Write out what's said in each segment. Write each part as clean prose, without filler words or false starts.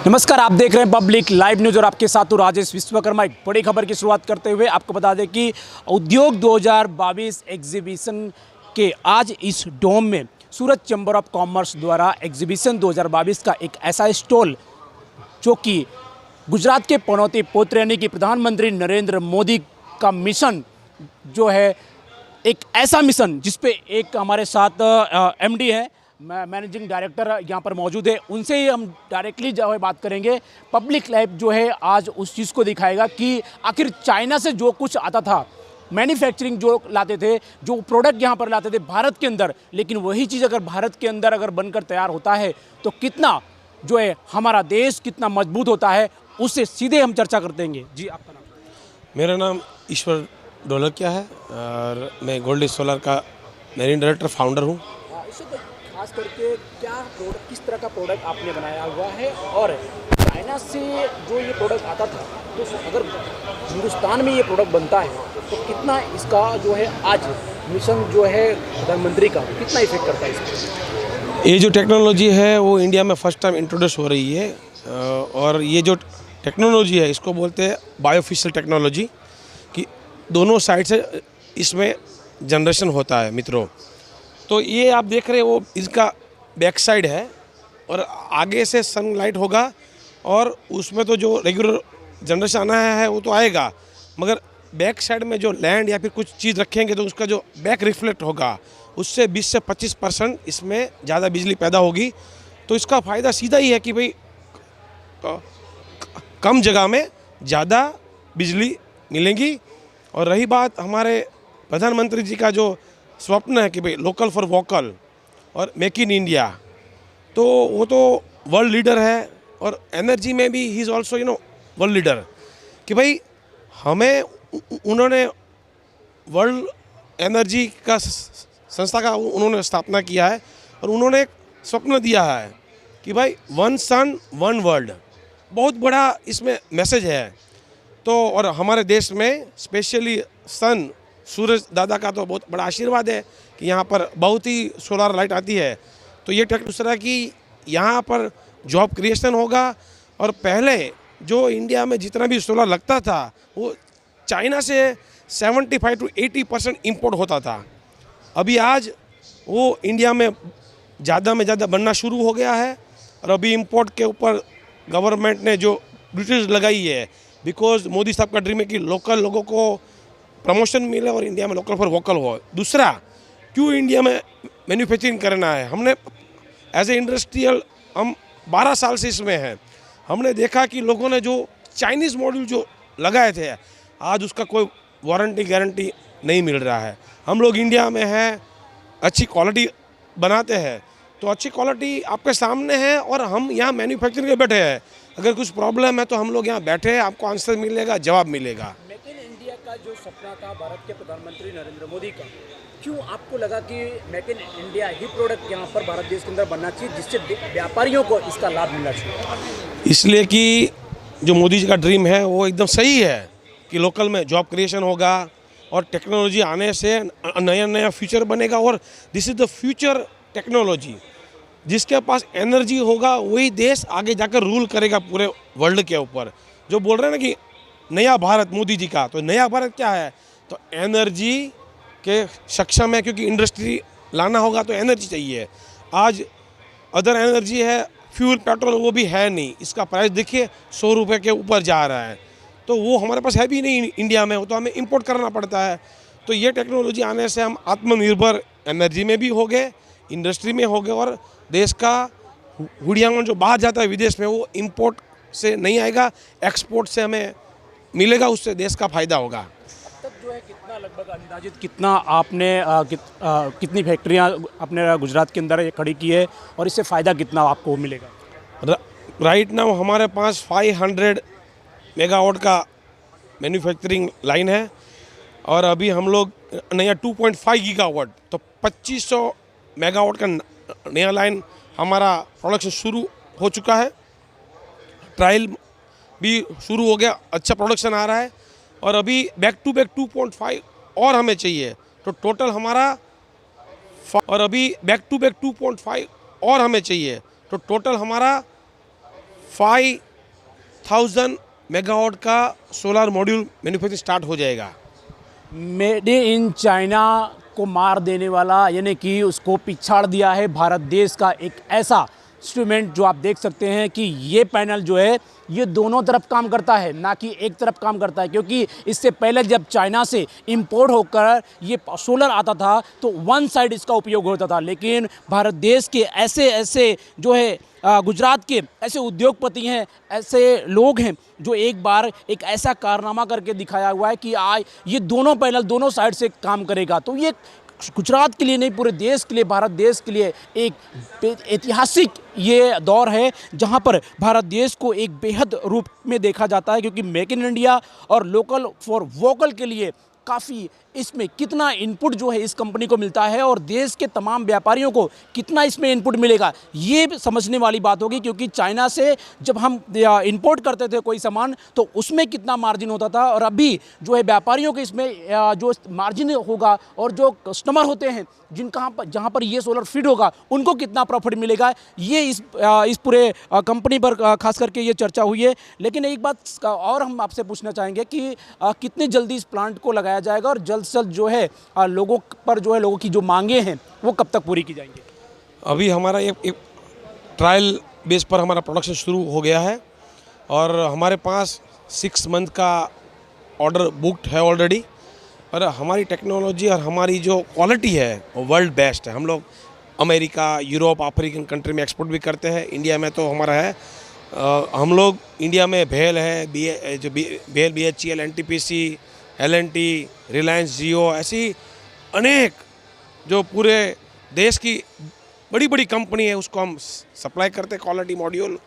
नमस्कार, आप देख रहे हैं पब्लिक लाइव न्यूज़ और आपके साथ हूं राजेश विश्वकर्मा। एक बड़ी खबर की शुरुआत करते हुए आपको बता दें कि उद्योग 2022 एग्जीबिशन के आज इस डोम में सूरत चैम्बर ऑफ कॉमर्स द्वारा एग्जीबिशन 2022 का एक ऐसा स्टॉल जो कि गुजरात के पनौती पुत्र यानी कि प्रधानमंत्री नरेंद्र मोदी का मिशन जो है, एक ऐसा मिशन जिसपे एक हमारे साथ एमडी है, मैनेजिंग डायरेक्टर यहाँ पर मौजूद है, उनसे ही हम डायरेक्टली जो है बात करेंगे। पब्लिक लाइव जो है आज उस चीज़ को दिखाएगा कि आखिर चाइना से जो कुछ आता था, मैन्युफैक्चरिंग जो लाते थे, जो प्रोडक्ट यहाँ पर लाते थे भारत के अंदर, लेकिन वही चीज़ अगर भारत के अंदर अगर बनकर तैयार होता है तो कितना जो है हमारा देश कितना मजबूत होता है, उससे सीधे हम चर्चा कर देंगे। जी, आपका नाम? मेरा नाम ईश्वर ढोलकिया है और मैं गोल्डी सोलर का मैनेजिंग डायरेक्टर फाउंडर हूँ। खास करके क्या प्रोडक्ट, किस तरह का प्रोडक्ट आपने बनाया हुआ है, और चाइना से जो ये प्रोडक्ट आता था तो अगर हिंदुस्तान में ये प्रोडक्ट बनता है तो कितना इसका जो है आज मिशन जो है प्रधानमंत्री का कितना इफेक्ट करता है इसको? ये जो टेक्नोलॉजी है वो इंडिया में फर्स्ट टाइम इंट्रोड्यूस हो रही है और ये जो टेक्नोलॉजी है इसको बोलते हैं बायोफिशियल टेक्नोलॉजी, कि दोनों साइड से इसमें जनरेशन होता है मित्रों। तो ये आप देख रहे हैं वो इसका बैक साइड है और आगे से सनलाइट होगा और उसमें तो जो रेगुलर जनरेशन आना है वो तो आएगा, मगर बैक साइड में जो लैंड या फिर कुछ चीज़ रखेंगे तो उसका जो बैक रिफ्लेक्ट होगा उससे 20 से 25% इसमें ज़्यादा बिजली पैदा होगी। तो इसका फ़ायदा सीधा ही है कि भाई कम जगह में ज़्यादा बिजली मिलेगी। और रही बात हमारे प्रधानमंत्री जी का जो स्वप्न है कि भाई लोकल फॉर वोकल और मेक इन इंडिया, तो वो तो वर्ल्ड लीडर है और एनर्जी में भी he is also world leader, कि भाई हमें उन्होंने वर्ल्ड एनर्जी का संस्था का उन्होंने स्थापना किया है और उन्होंने एक स्वप्न दिया है कि भाई वन सन वन वर्ल्ड, बहुत बड़ा इसमें मैसेज है। तो और हमारे देश में स्पेशली सन सूरज दादा का तो बहुत बड़ा आशीर्वाद है कि यहाँ पर बहुत ही सोलर लाइट आती है। तो ये दूसरा कि यहाँ पर जॉब क्रिएशन होगा। और पहले जो इंडिया में जितना भी सोलर लगता था वो चाइना से 75 to 80% इम्पोर्ट होता था। अभी आज वो इंडिया में ज़्यादा बनना शुरू हो गया है और अभी इम्पोर्ट के ऊपर गवर्नमेंट ने जो ड्यूटीज लगाई है, बिकॉज मोदी साहब का ड्रीम है कि लोकल लोगों को प्रमोशन मिले और इंडिया में लोकल फॉर वोकल हो। दूसरा, क्यों इंडिया में मैन्युफैक्चरिंग करना है? हमने एज ए इंडस्ट्रियल हम 12 साल से इसमें हैं, हमने देखा कि लोगों ने जो चाइनीज़ मॉड्यूल जो लगाए थे आज उसका कोई वारंटी गारंटी नहीं मिल रहा है। हम लोग इंडिया में हैं, अच्छी क्वालिटी बनाते हैं, तो अच्छी क्वालिटी आपके सामने है और हम यहाँ मैन्युफैक्चरिंग के बैठे हैं। अगर कुछ प्रॉब्लम है तो हम लोग यहाँ बैठे हैं, आपको आंसर मिलेगा, जवाब मिलेगा। मेक इन इंडिया का जो सपना था भारत के प्रधानमंत्री नरेंद्र मोदी का, क्यों आपको लगा कि make in India he product यहाँ पर भारत देश के अंदर बनना चाहिए जिससे व्यापारियों को इसका लाभ मिलना चाहिए? इसलिए कि जो मोदी जी का ड्रीम है वो एकदम सही है कि लोकल में जॉब क्रिएशन होगा और टेक्नोलॉजी आने से नया फ्यूचर बनेगा। और this is the future technology. जिसके पास एनर्जी होगा वही देश आगे जाकर रूल करेगा पूरे वर्ल्ड के ऊपर। जो बोल रहे हैं ना कि नया भारत मोदी जी का, तो नया भारत क्या है? तो एनर्जी के सक्षम है, क्योंकि इंडस्ट्री लाना होगा तो एनर्जी चाहिए। आज अदर एनर्जी है, फ्यूल पेट्रोल वो भी है नहीं, इसका प्राइस देखिए 100 रुपये के ऊपर जा रहा है। तो वो हमारे पास है भी नहीं इंडिया में, वो तो हमें इंपोर्ट करना पड़ता है। तो ये टेक्नोलॉजी आने से हम आत्मनिर्भर एनर्जी में भी हो गए, इंडस्ट्री में हो गए, और देश का हुडियांगन जो बाहर जाता है विदेश में वो इंपोर्ट से नहीं आएगा, एक्सपोर्ट से हमें मिलेगा, उससे देश का फायदा होगा। अब तक जो है कितना लगभग अंदाजित कितना आपने कितनी फैक्ट्रियाँ अपने गुजरात के अंदर खड़ी की है और इससे फ़ायदा कितना आपको मिलेगा? राइट नाउ हमारे पास 500 मेगावाट का मैन्युफैक्चरिंग लाइन है और अभी हम लोग नया 2.5 गीगावाट, तो 2500 मेगावाट का नया लाइन हमारा प्रोडक्शन शुरू हो चुका है। ट्रायल भी शुरू हो गया, अच्छा प्रोडक्शन आ रहा है। और अभी बैक टू बैक 2.5 और हमें चाहिए, तो टोटल हमारा और अभी बैक टू बैक 2.5 और हमें चाहिए, तो टोटल हमारा 5,000 मेगावाट का सोलर मॉड्यूल मैन्युफैक्चरिंग स्टार्ट हो जाएगा। मेड इन चाइना को मार देने वाला, यानी कि उसको पिछाड़ दिया है भारत देश का एक ऐसा इंस्ट्रूमेंट जो आप देख सकते हैं कि ये पैनल जो है ये दोनों तरफ काम करता है, ना कि एक तरफ काम करता है। क्योंकि इससे पहले जब चाइना से इंपोर्ट होकर ये सोलर आता था तो वन साइड इसका उपयोग होता था, लेकिन भारत देश के ऐसे ऐसे जो है गुजरात के ऐसे उद्योगपति हैं, ऐसे लोग हैं जो एक बार एक ऐसा कारनामा करके दिखाया हुआ है कि आज ये दोनों पैनल दोनों साइड से काम करेगा। तो ये गुजरात के लिए नहीं, पूरे देश के लिए, भारत देश के लिए एक ऐतिहासिक ये दौर है जहां पर भारत देश को एक बेहद रूप में देखा जाता है। क्योंकि मेक इन इंडिया और लोकल फॉर वोकल के लिए काफ़ी इसमें कितना इनपुट जो है इस कंपनी को मिलता है और देश के तमाम व्यापारियों को कितना इसमें इनपुट मिलेगा, ये समझने वाली बात होगी। क्योंकि चाइना से जब हम इंपोर्ट करते थे कोई सामान तो उसमें कितना मार्जिन होता था और अभी जो है व्यापारियों के इसमें जो मार्जिन होगा और जो कस्टमर होते हैं जहाँ पर ये सोलर फिट होगा उनको कितना प्रॉफिट मिलेगा, ये इस पूरे कंपनी पर खास करके ये चर्चा हुई है। लेकिन एक बात और हम आपसे पूछना चाहेंगे कि कितनी जल्दी इस प्लांट को लगाया जाएगा और जल्द से जल्द जो है लोगों पर जो है लोगों की जो मांगे हैं वो कब तक पूरी की जाएंगी? अभी हमारा एक ट्रायल बेस पर हमारा प्रोडक्शन शुरू हो गया है और हमारे पास 6 मंथ का ऑर्डर बुकड है ऑलरेडी। और हमारी टेक्नोलॉजी और हमारी जो क्वालिटी है वो वर्ल्ड बेस्ट है। हम लोग अमेरिका, यूरोप, अफ्रीकन कंट्री में एक्सपोर्ट भी करते हैं। इंडिया में तो हमारा है हम लोग इंडिया में भेल है, भेल, BHEL, NTPC, L&T, रिलायंस जियो, ऐसी अनेक जो पूरे देश की बड़ी बड़ी कंपनी है उसको हम सप्लाई करते हैं क्वालिटी मॉड्यूल।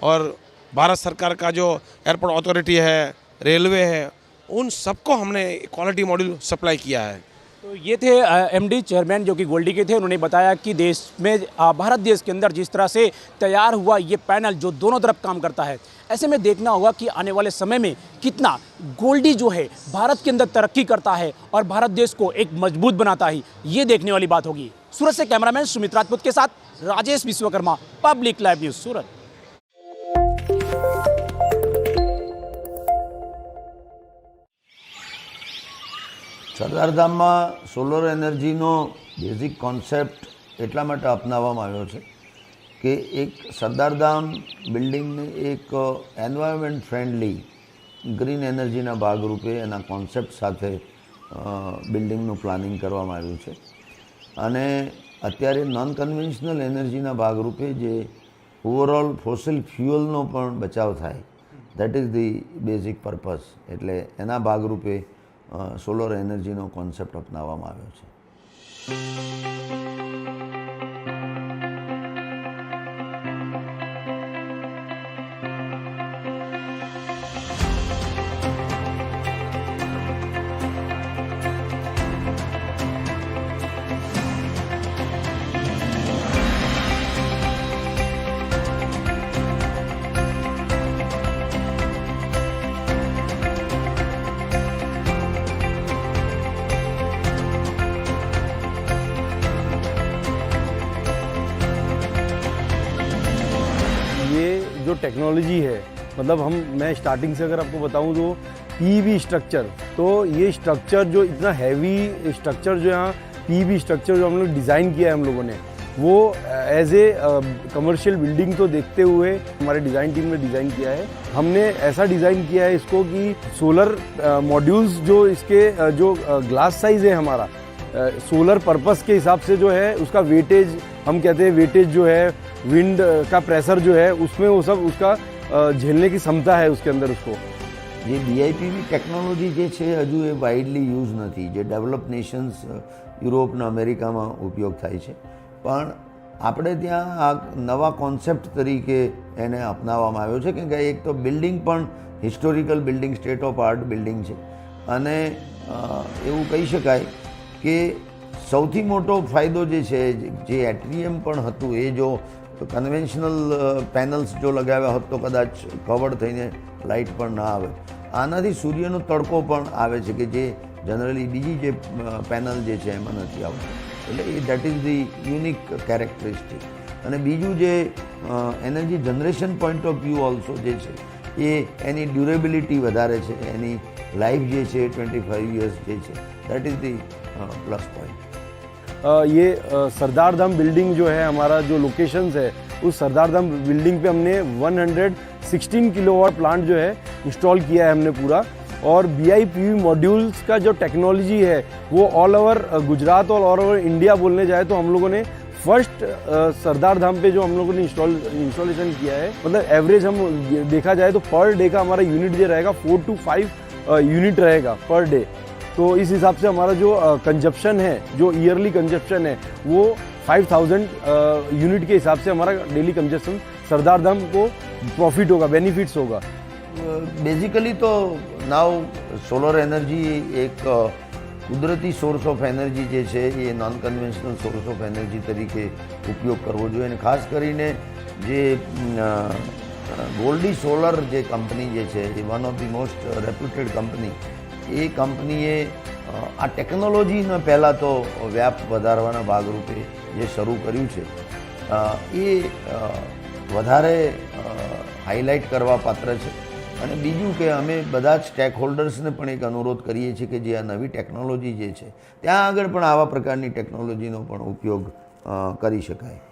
और भारत सरकार का जो एयरपोर्ट अथॉरिटी है, रेलवे है, उन सबको हमने क्वालिटी मॉड्यूल सप्लाई किया है। तो ये थे MD चेयरमैन जो कि गोल्डी के थे। उन्होंने बताया कि देश में भारत देश के अंदर जिस तरह से तैयार हुआ ये पैनल जो दोनों तरफ काम करता है, ऐसे में देखना होगा कि आने वाले समय में कितना गोल्डी जो है भारत के अंदर तरक्की करता है और भारत देश को एक मजबूत बनाता है, ये देखने वाली बात होगी। सूरत से कैमरामैन सुमित राजपूत के साथ Rajesh Vishwakarma, public live news, Surat. સરદારધામમાં સોલર એનર્જીનો બેઝિક કોન્સેપ્ટ એટલા માટે અપનાવવામાં આવ્યો છે કે એક સરદારધામ બિલ્ડિંગને એક એન્વાયરમેન્ટ ફ્રેન્ડલી ગ્રીન એનર્જીના ભાગરૂપે એના કોન્સેપ્ટ સાથે બિલ્ડિંગનું પ્લાનિંગ કરવામાં આવ્યું છે અને અત્યારે નોન કન્વેન્શનલ એનર્જીના ભાગરૂપે જે ઓવરઓલ ફોસિલ ફ્યુઅલનો પણ બચાવ થાય, that is the basic purpose. એટલે એના ભાગરૂપે સોલર એનર્જીનો કોન્સેપ્ટ અપનાવવામાં આવ્યો છે. जो टेक्नोलॉजी है, मतलब मैं स्टार्टिंग से अगर आपको बताऊं तो पीवी स्ट्रक्चर, तो ये स्ट्रक्चर जो इतना हैवी स्ट्रक्चर जो यहाँ पीवी स्ट्रक्चर जो हम लोग डिज़ाइन किया है हम लोगों ने, वो एज ए कमर्शियल बिल्डिंग तो देखते हुए हमारे डिज़ाइन टीम ने डिज़ाइन किया है। हमने ऐसा डिज़ाइन किया है इसको कि सोलर मॉड्यूल्स जो इसके जो ग्लास साइज़ है हमारा सोलर पर्पस के हिसाब से जो है उसका वेटेज, हम कहते हैं वेटेज जो है, विंड का प्रेशर जो है उसमें वो सब उसका झेलने की क्षमता है उसके अंदर उसको। જે DIPV ટેકનોલોજી જે છે હજુ એ વાઇડલી યુઝ નથી, જે ડેવલપ નેશન્સ યુરોપ ને અમેરિકામાં ઉપયોગ થાય છે, પણ આપણે ત્યાં આ નવા કોન્સેપ્ટ તરીકે એને અપનાવવામાં આવ્યો છે. કેમ કે એક તો બિલ્ડિંગ પણ historical building, state of art building છે અને એવું કહી શકાય કે સૌથી મોટો ફાયદો જે છે, જે એટ્રિયમ પણ હતું એ જો કન્વેન્શનલ પેનલ્સ જો લગાવ્યા હોત તો કદાચ કવર્ડ થઈને લાઇટ પણ ના આવે. આનાથી સૂર્યનો તડકો પણ આવે છે કે જે જનરલી બીજી જે પેનલ જે છે એમાં નથી આવતો. એટલે એ that is the unique characteristic. અને બીજું જે energy generation point of view also જે છે એ એની ડ્યુરેબિલિટી વધારે છે, એની લાઈફ જે છે 25 યર્સ જે છે, that is the plus point. ये सरदार धाम बिल्डिंग जो है, हमारा जो लोकेशंस है, उस सरदार धाम बिल्डिंग पे हमने 116 किलोवाट प्लांट जो है इंस्टॉल किया है हमने पूरा। और BIPV मॉड्यूल्स का जो टेक्नोलॉजी है वो ऑल ओवर गुजरात और ऑल ओवर इंडिया बोलने जाए तो हम लोगों ने फर्स्ट सरदार धाम पे जो हम लोगों ने इंस्टॉलेशन किया है, मतलब एवरेज हम देखा जाए तो पर डे का हमारा यूनिट जो रहेगा 4 to 5 यूनिट रहेगा पर डे। तो इस हिसाब से हमारा जो कंजप्शन है, जो ईयरली कंजप्शन है, वो 5000 यूनिट के हिसाब से हमारा डेली कंजप्शन सरदार धाम को प्रॉफिट होगा, बेनिफिट्स होगा। बेसिकली तो नाउ सोलर एनर्जी एक કુદરતી સોર્સ ઓફ એનર્જી જે છે એ non conventional source of energy તરીકે ઉપયોગ કરવો જોઈએ, અને ખાસ કરીને જે ગોલ્ડી સોલર જે કંપની જે છે એ one of the most reputed company, એ કંપનીએ આ ટેકનોલોજીને પહેલાં તો વ્યાપ વધારવાના ભાગરૂપે જે શરૂ કર્યું છે એ વધારે હાઇલાઇટ કરવા પાત્ર છે। અને બીજું કે અમે બધા જ સ્ટેક હોલ્ડર્સને પણ એક અનુરોધ કરીએ છીએ કે જે આ નવી ટેકનોલોજી જે છે ત્યાં આગળ પણ આવા પ્રકારની ટેકનોલોજીનો પણ ઉપયોગ કરી શકાય।